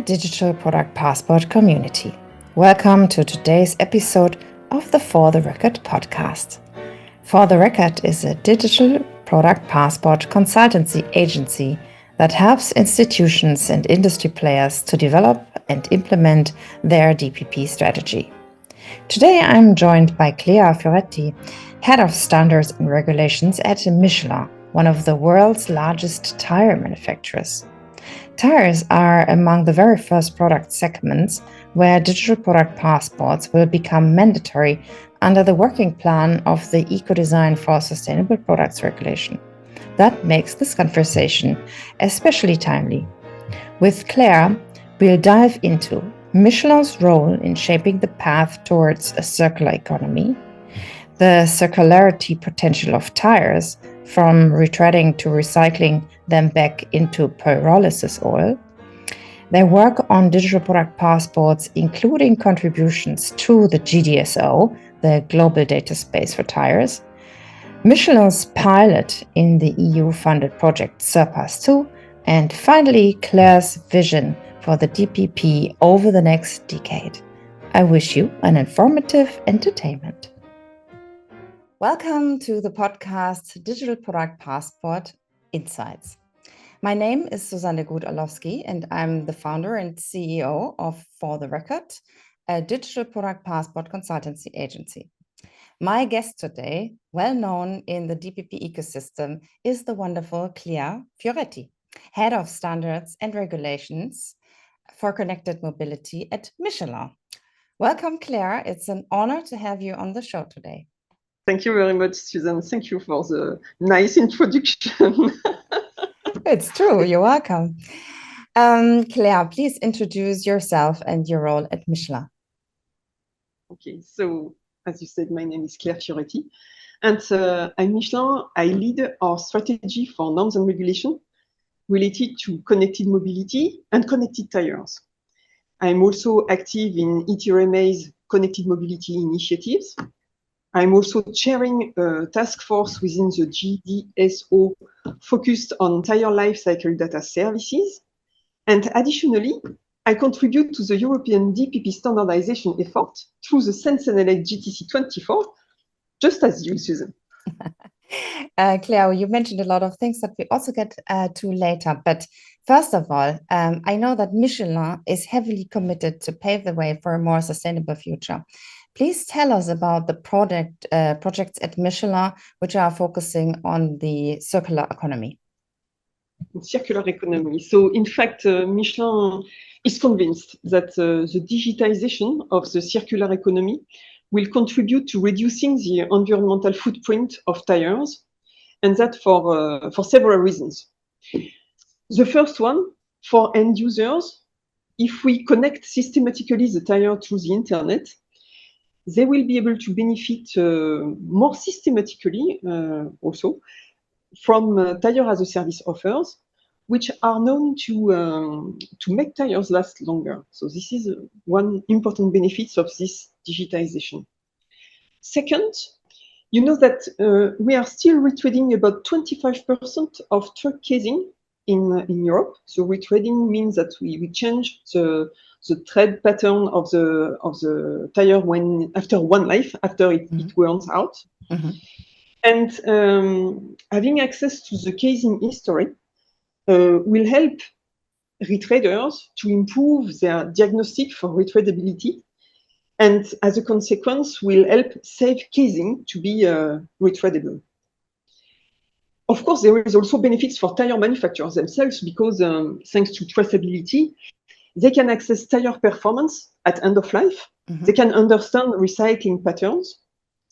Dear Digital Product Passport community, welcome to today's episode of the 4TheRecord podcast. 4TheRecord is a digital product passport consultancy agency that helps institutions and industry players to develop and implement their DPP strategy. Today I'm joined by Claire Fioretti, Head of Standards and Regulations at Michelin, one of the world's largest tire manufacturers. Tires are among the very first product segments where digital product passports will become mandatory under the working plan of the Eco-Design for Sustainable Products regulation. That makes this conversation especially timely. With Claire, we'll dive into Michelin's role in shaping the path towards a circular economy, the circularity potential of tires, from retreading to recycling them back into pyrolysis oil, their work on digital product passports, including contributions to the GDSO, the global data space for tires, Michelin's pilot in the EU-funded project CIRPASS 2, and finally Claire's vision for the DPP over the next decade. I wish you an informative entertainment. Welcome to the podcast Digital Product Passport Insights. My name is Susanne Guth-Orlowski and I'm the founder and CEO of 4TheRecord, a digital product passport consultancy agency. My guest today, well known in the DPP ecosystem, is the wonderful Claire Fioretti, Head of Standards and Regulations for Connected Mobility at Michelin. Welcome, Claire. It's an honor to have you on the show today. Thank you very much, Susan. Thank you for the nice introduction. It's true. You're welcome. Claire, please introduce yourself and your role at Michelin. Okay, so as you said, my name is Claire Fioretti. And at Michelin, I lead our strategy for norms and regulation related to connected mobility and connected tires. I'm also active in ETRMA's connected mobility initiatives. I'm also chairing a task force within the GDSO focused on tire life cycle data services. And additionally, I contribute to the European DPP standardization effort through the Sensenelec GTC 24, just as you, Susan. Claire, you mentioned a lot of things that we also get to later. But first of all, I know that Michelin is heavily committed to pave the way for a more sustainable future. Please tell us about the projects at Michelin, which are focusing on the circular economy. Circular economy. So, in fact, Michelin is convinced that the digitization of the circular economy will contribute to reducing the environmental footprint of tires, and that for several reasons. The first one, for end users, if we connect systematically the tire to the internet, they will be able to benefit more systematically also from tire as a service offers, which are known to make tires last longer. So this is one important benefit of this digitization. Second, you know that we are still retreading about 25% of truck casing in Europe. So retreading means that we change the tread pattern of the tire after one life, after it wears out. Mm-hmm. And having access to the casing history will help retreaders to improve their diagnostic for retreadability, and as a consequence will help save casing to be retreadable. Of course, there is also benefits for tire manufacturers themselves because thanks to traceability, they can access tire performance at end of life. Mm-hmm. They can understand recycling patterns.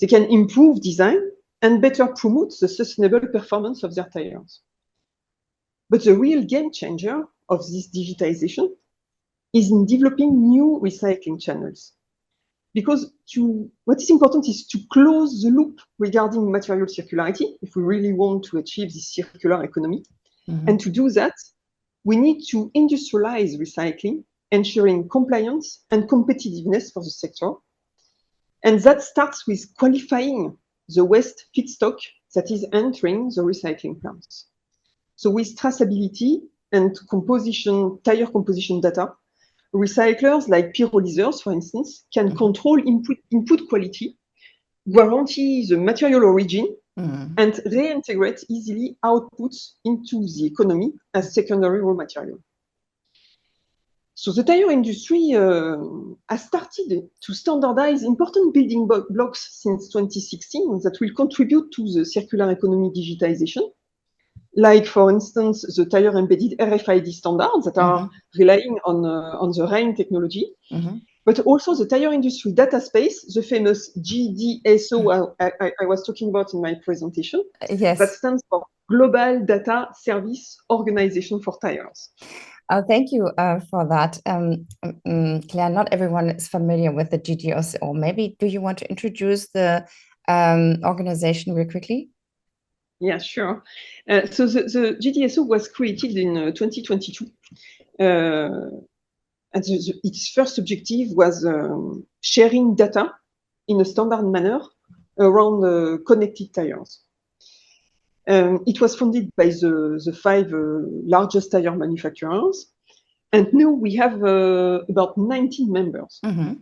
They can improve design and better promote the sustainable performance of their tires. But the real game changer of this digitization is in developing new recycling channels. Because what is important is to close the loop regarding material circularity if we really want to achieve this circular economy. Mm-hmm. And to do that, we need to industrialize recycling, ensuring compliance and competitiveness for the sector. And that starts with qualifying the waste feedstock that is entering the recycling plants. So with traceability and tire composition data, recyclers like pyrolysers, for instance, can control input quality, guarantee the material origin, and reintegrate easily outputs into the economy as secondary raw material. So the tire industry has started to standardize important building blocks since 2016 that will contribute to the circular economy digitization, like, for instance, the tire embedded RFID standards that are relying on the RAIN technology, but also the tire industry data space, the famous GDSO I was talking about in my presentation, that stands for Global Data Service Organization for Tires. Thank you for that. Claire, not everyone is familiar with the GDSO. Maybe do you want to introduce the organization real quickly? Yeah, sure. So the GDSO was created in 2022. And its first objective was sharing data in a standard manner around connected tires. It was funded by the 5 largest tire manufacturers. And now we have about 19 members. And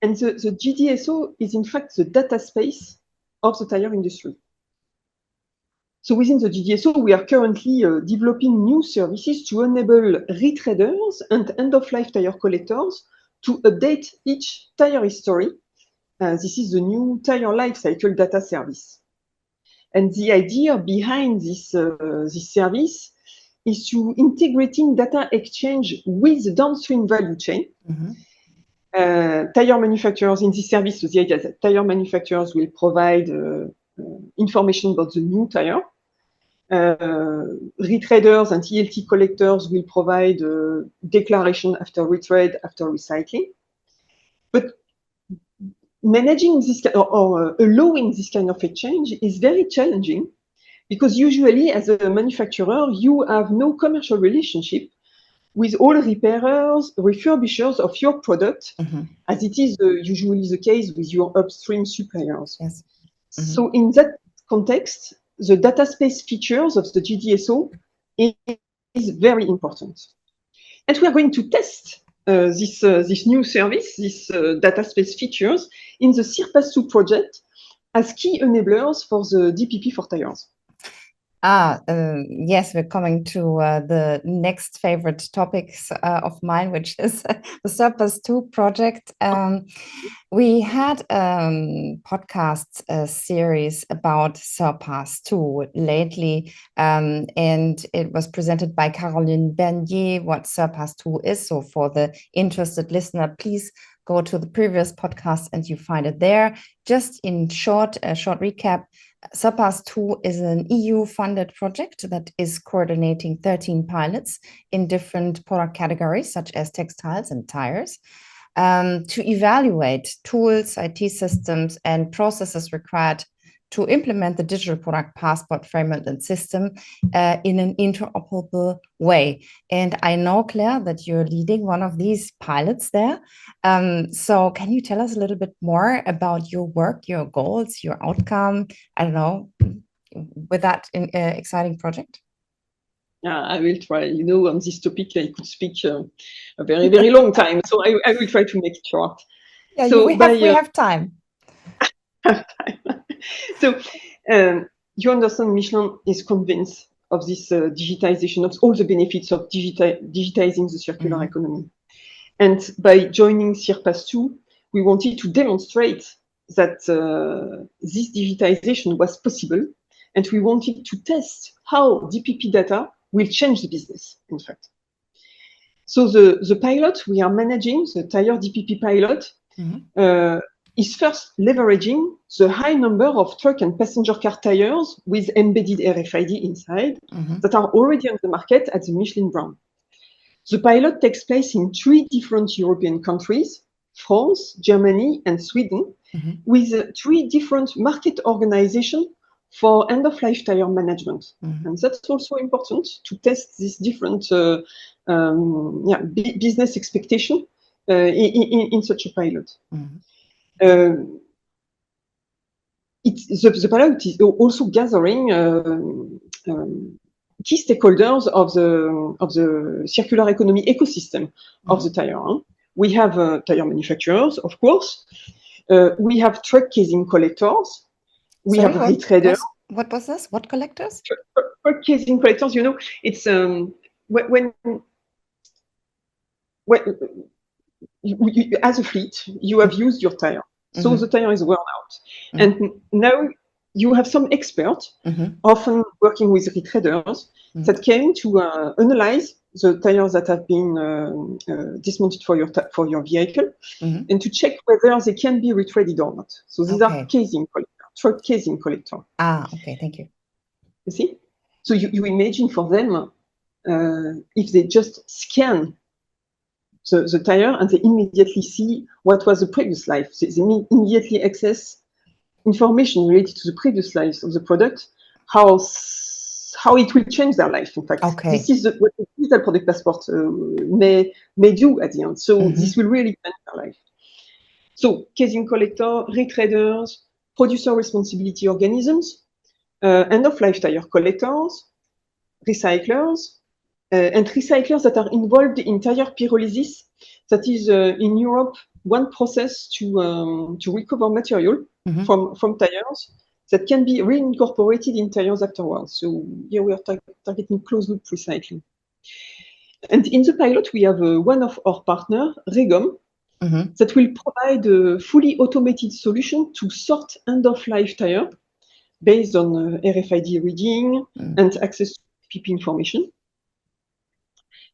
the GDSO is, in fact, the data space of the tire industry. So within the GDSO, we are currently developing new services to enable retreaders and end-of-life tire collectors to update each tire history. This is the new tire life cycle data service. And the idea behind this service is to integrating data exchange with the downstream value chain. Tire manufacturers in this service, so the idea is that tire manufacturers will provide information about the new tire. Retreaders and ELT collectors will provide declaration after retread, after recycling. But managing this or allowing this kind of exchange is very challenging, because usually as a manufacturer, you have no commercial relationship with all repairers, refurbishers of your product, as it is usually the case with your upstream suppliers. So in that context, the data space features of the GDSO is very important. And we are going to test this new service, this data space features, in the CIRPASS 2 project as key enablers for the DPP for tires. Yes, we're coming to the next favorite topics of mine, which is the CIRPASS 2 project. We had podcast series about CIRPASS 2 lately, and it was presented by Caroline Bernier, what CIRPASS 2 is. So for the interested listener, please go to the previous podcast and you find it there. Just in a short recap, CIRPASS 2 is an EU-funded project that is coordinating 13 pilots in different product categories, such as textiles and tires, to evaluate tools, IT systems, and processes required to implement the digital product passport framework and system in an interoperable way. And I know, Claire, that you're leading one of these pilots there. So can you tell us a little bit more about your work, your goals, your outcome, I don't know, with that exciting project? I will try. You know, on this topic, I could speak a very, very long time. So I will try to make it short. Yeah, so we have time. So you understand, Michelin is convinced of this digitization, of all the benefits of digitizing the circular economy. And by joining CIRPASS 2, we wanted to demonstrate that this digitization was possible, and we wanted to test how DPP data will change the business, in fact. So the pilot we are managing, the tire DPP pilot, is first leveraging the high number of truck and passenger car tires with embedded RFID inside that are already on the market at the Michelin brand. The pilot takes place in 3 different European countries, France, Germany, and Sweden, with 3 different market organizations for end-of-life tire management. And that's also important to test this different business expectation in such a pilot. The pilot is also gathering key stakeholders of the circular economy ecosystem of the tire. We have tire manufacturers, of course. We have truck casing collectors. We have retreaders. What was this? What collectors? Truck casing collectors. You know, it's when you, as a fleet, you have used your tire, so the tire is worn out, and now you have some experts, often working with retreaders, that came to analyze the tires that have been dismounted for your vehicle, and to check whether they can be retreaded or not. So these are casing collectors, truck casing collector. Okay, thank you. You see, so you imagine for them, if they just scan the tire and they immediately see what was the previous life. They immediately access information related to the previous life of the product, how it will change their life, in fact. This is what the digital product passport may do at the end. So this will really change their life. So casing collector, retreaders, producer responsibility organisms, end-of-life tire collectors, recyclers, and recyclers that are involved in tire pyrolysis. That is, in Europe, one process to recover material from tires that can be reincorporated in tires afterwards. So here we are targeting closed-loop recycling. And in the pilot, we have one of our partners, Regom, that will provide a fully automated solution to sort end-of-life tire based on RFID reading and access to DPP information.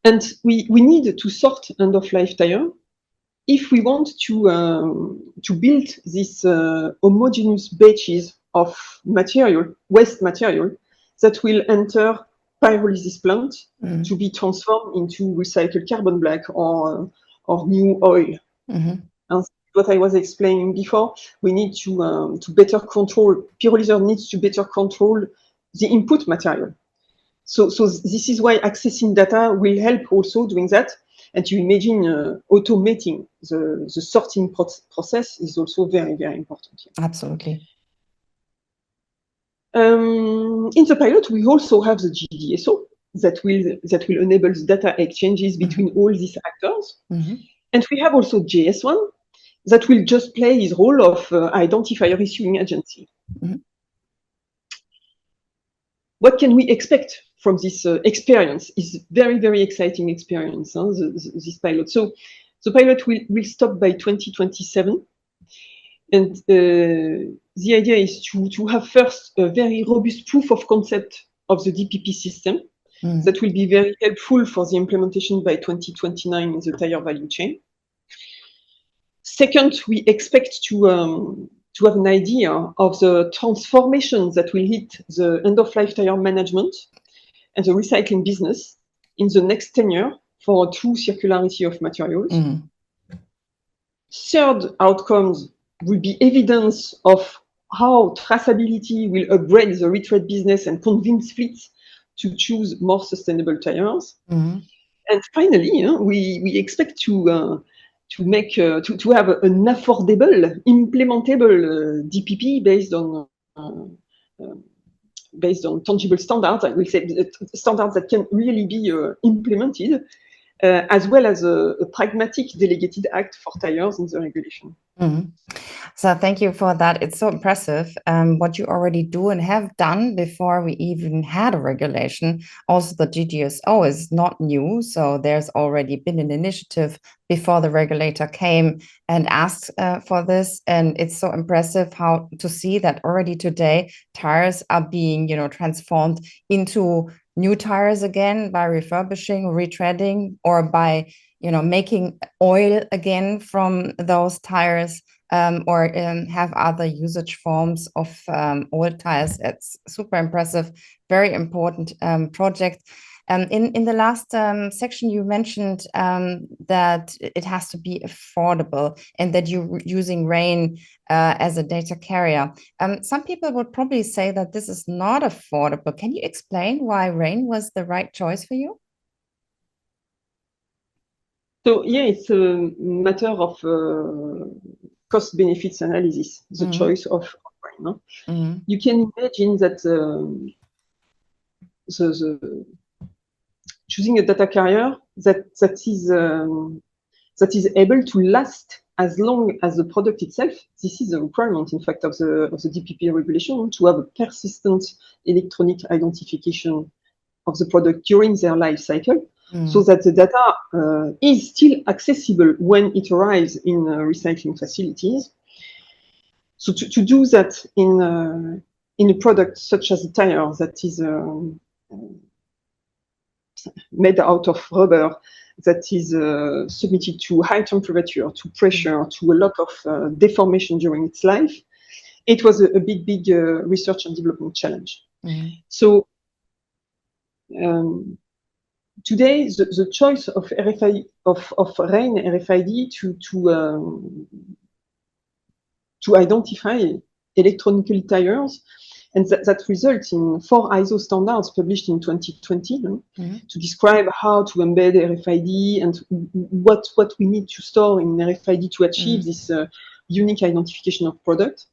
And we need to sort end-of-life tire if we want to build this homogeneous batches of material, waste material, that will enter pyrolysis plant to be transformed into recycled carbon black or new oil. And what I was explaining before, we need to better control, pyrolyzer needs to better control the input material. So this is why accessing data will help also doing that. And you imagine automating the sorting process is also very, very important here. Absolutely. In the pilot, we also have the GDSO that will enable the data exchanges between all these actors. And we have also JS1 that will just play his role of identifier issuing agency. What can we expect from this experience? Is very, very exciting experience, this pilot. So the pilot will stop by 2027. And the idea is to have first a very robust proof of concept of the DPP system that will be very helpful for the implementation by 2029 in the tire value chain. Second, we expect to have an idea of the transformation that will hit the end-of-life tire management and the recycling business in the next 10 years for a true circularity of materials. Third outcomes will be evidence of how traceability will upgrade the retread business and convince fleets to choose more sustainable tires. And finally, we expect to have an affordable, implementable DPP based on tangible standards. I will say standards that can really be implemented, as well as a pragmatic delegated act for tires in the regulation. So thank you for that. It's so impressive what you already do and have done before we even had a regulation. Also, the GDSO is not new. So there's already been an initiative before the regulator came and asked for this. And it's so impressive how to see that already today tires are being, transformed into new tires again by refurbishing, retreading, or by making oil again from those tires, or have other usage forms of old tires. It's super impressive, very important project. In the last section, you mentioned that it has to be affordable and that you're using RAIN as a data carrier. Some people would probably say that this is not affordable. Can you explain why RAIN was the right choice for you? So yeah, it's a matter of cost benefits analysis, the choice of RAIN. You can imagine that choosing a data carrier that is able to last as long as the product itself. This is a requirement, in fact, of the DPP regulation, to have a persistent electronic identification of the product during their life cycle, so that the data is still accessible when it arrives in recycling facilities. So to do that in a product such as a tire that is made out of rubber, that is submitted to high temperature, to pressure, to a lot of deformation during its life, it was a big research and development challenge. So today, the choice of RFID, of RAIN RFID to identify electronically tires, and that results in 4 ISO standards published in 2020 to describe how to embed RFID and what we need to store in RFID to achieve this unique identification of product.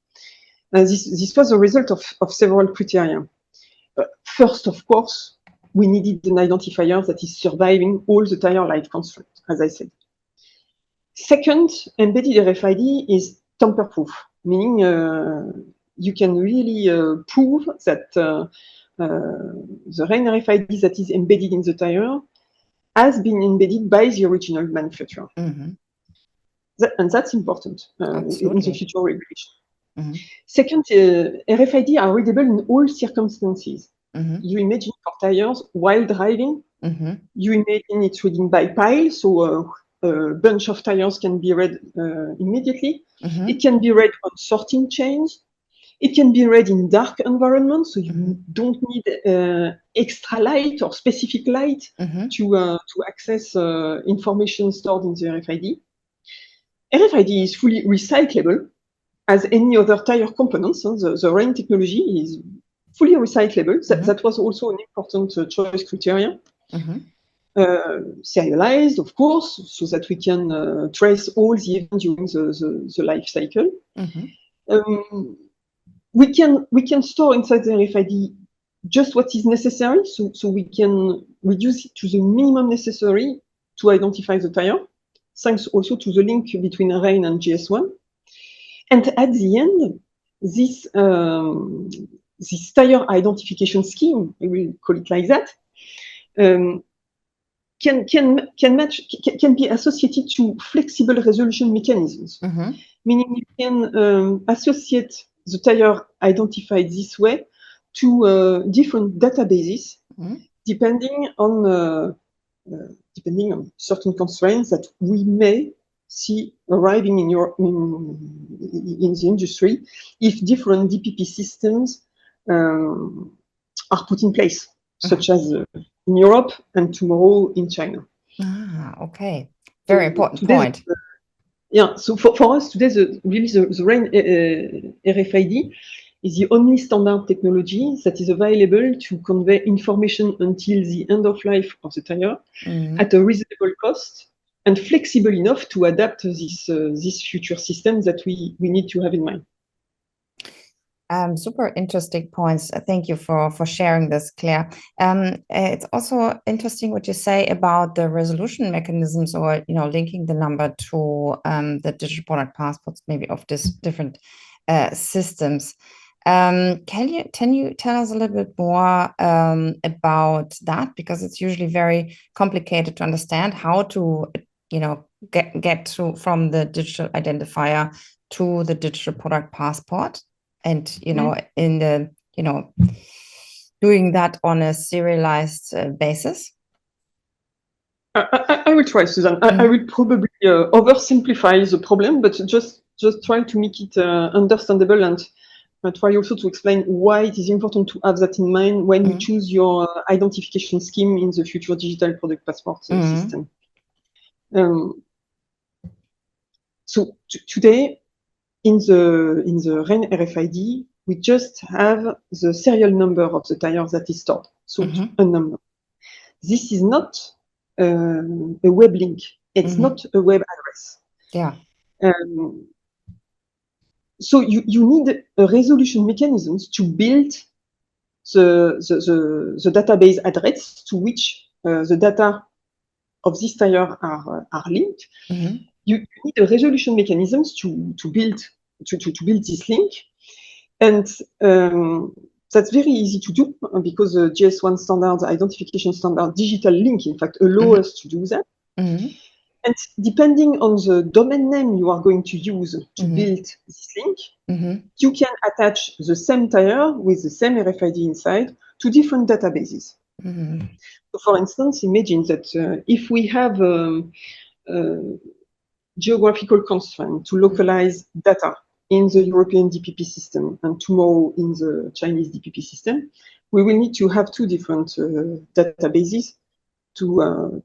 This was a result of several criteria. First, of course, we needed an identifier that is surviving all the tire life constraints, as I said. Second, embedded RFID is tamper-proof, meaning you can really prove that the RAIN RFID that is embedded in the tire has been embedded by the original manufacturer. And that's important in the future regulation. Second, RFID are readable in all circumstances. You imagine for tires while driving, you imagine it's reading by pile, so a bunch of tires can be read immediately. It can be read on sorting chains. It can be read in dark environments, so you don't need extra light or specific light to access information stored in the RFID. RFID is fully recyclable as any other tire components. The RAIN technology is fully recyclable. That was also an important choice criteria. Serialized, of course, so that we can trace all the events during the life cycle. We can store inside the RFID just what is necessary, so we can reduce it to the minimum necessary to identify the tire, thanks also to the link between RAIN and GS1. And at the end, this tire identification scheme, I will call it like that, can be associated to flexible resolution mechanisms, meaning you can associate the tire identified this way to different databases, depending on certain constraints that we may see arriving in the industry if different DPP systems are put in place, such as in Europe and tomorrow in China. Okay, very important point. Yeah, so for us today, the RAIN RFID is the only standard technology that is available to convey information until the end of life of the tire at a reasonable cost and flexible enough to adapt this future system that we need to have in mind. Super interesting points. Thank you for sharing this, Claire. It's also interesting what you say about the resolution mechanisms, or linking the number to the digital product passports, maybe of this different systems. Can you tell us a little bit more about that, because it's usually very complicated to understand how to get from the digital identifier to the digital product passport. And, in the, doing that on a serialized basis? I will try, Susanne. I will probably oversimplify the problem, but just try to make it understandable, and try also to explain why it is important to have that in mind when you choose your identification scheme in the future digital product passport system. So today, in the RAIN RFID, we just have the serial number of the tire that is stored, so a number. This is not a web link. It's not a web address. Yeah. So you need a resolution mechanisms to build the database address to which the data of this tire are linked. You need a resolution mechanisms to build this link, and that's very easy to do because the GS1 standard, the identification standard, digital link, in fact, allow us to do that. And depending on the domain name you are going to use to build this link, you can attach the same tire with the same RFID inside to different databases. So for instance, imagine that if we have geographical constraint to localize data in the European DPP system and tomorrow in the Chinese DPP system, we will need to have two different databases to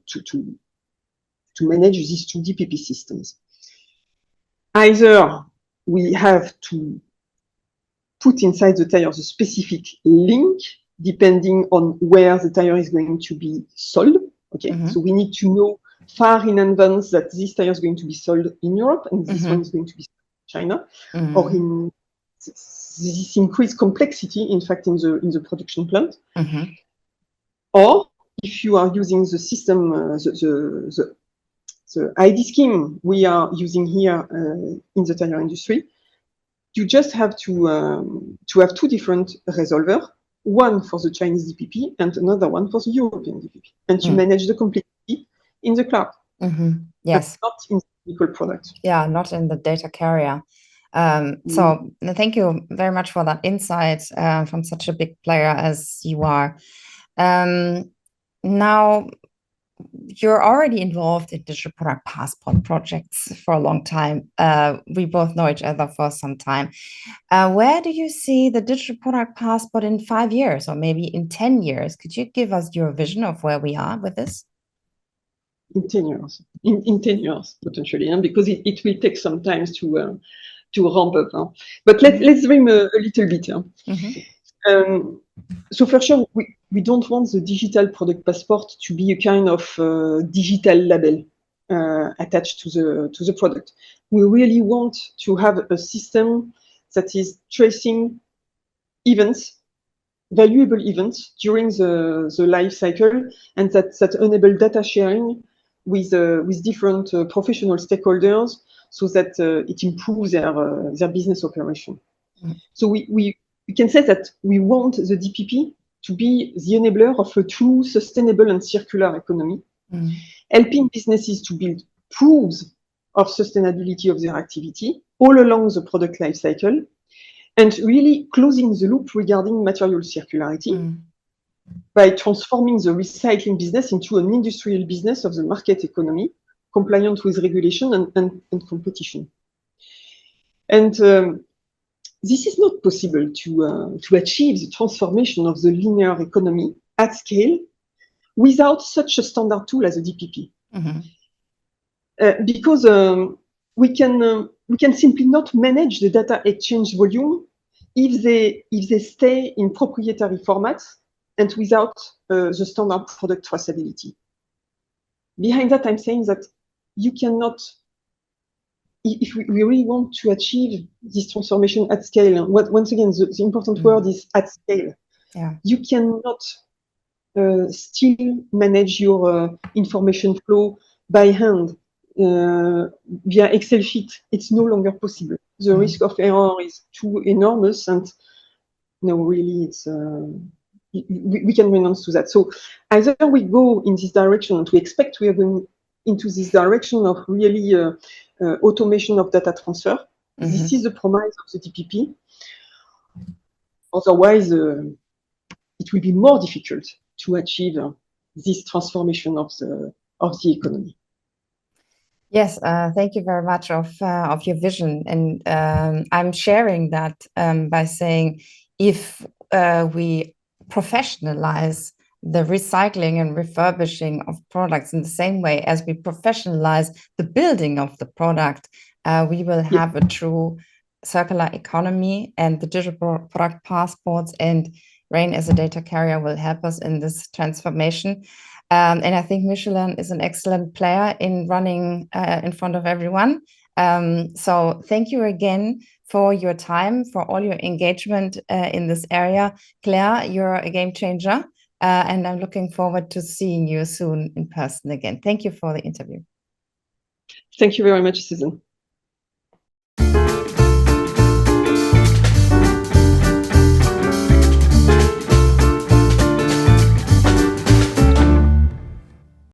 manage these two DPP systems. Either we have to put inside the tire the specific link depending on where the tire is going to be sold. Okay, so we need to know far in advance that this tire is going to be sold in Europe and this one is going to be sold in China, or in this increased complexity, in fact, in the production plant. Or if you are using the system, the ID scheme we are using here in the tire industry, you just have to have two different resolvers, one for the Chinese DPP and another one for the European DPP, and you manage the complexity in the cloud. Yes, not in the physical product. Yeah, not in the data carrier. So thank you very much for that insight from such a big player as you are. Now, you're already involved in digital product passport projects for a long time. We both know each other for some time. Where do you see the digital product passport in 5 years or maybe in 10 years? Could you give us your vision of where we are with this? In 10 years, in 10 years, potentially, because it will take some time to ramp up. But let's dream a little bit. So for sure, we don't want the digital product passport to be a kind of digital label attached to the product. We really want to have a system that is tracing events, valuable events during the life cycle, and that enable data sharing with different professional stakeholders, so that it improves their business operation. So we can say that we want the DPP to be the enabler of a true sustainable and circular economy, helping businesses to build proofs of sustainability of their activity all along the product life cycle, and really closing the loop regarding material circularity by transforming the recycling business into an industrial business of the market economy, compliant with regulation and competition. And this is not possible to achieve the transformation of the linear economy at scale without such a standard tool as a DPP. Because we can simply not manage the data exchange volume if they stay in proprietary formats and without the standard product traceability. Behind that, I'm saying that you cannot, if we really want to achieve this transformation at scale, once again, the important word is at scale. You cannot still manage your information flow by hand via Excel sheet. It's no longer possible. The risk of error is too enormous, and no, really, it's we can renounce to that. So either we go in this direction, and we expect we are going into this direction of really automation of data transfer. This is the promise of the DPP. Otherwise, it will be more difficult to achieve this transformation of the economy. Yes, thank you very much of your vision, and I'm sharing that by saying if we professionalize the recycling and refurbishing of products in the same way as we professionalize the building of the product, we will have a true circular economy, and the digital product passports and RAIN as a data carrier will help us in this transformation. And I think Michelin is an excellent player in running in front of everyone. So thank you again for your time, for all your engagement in this area. Claire, you're a game changer, and I'm looking forward to seeing you soon in person again. Thank you for the interview. Thank you very much, Susan.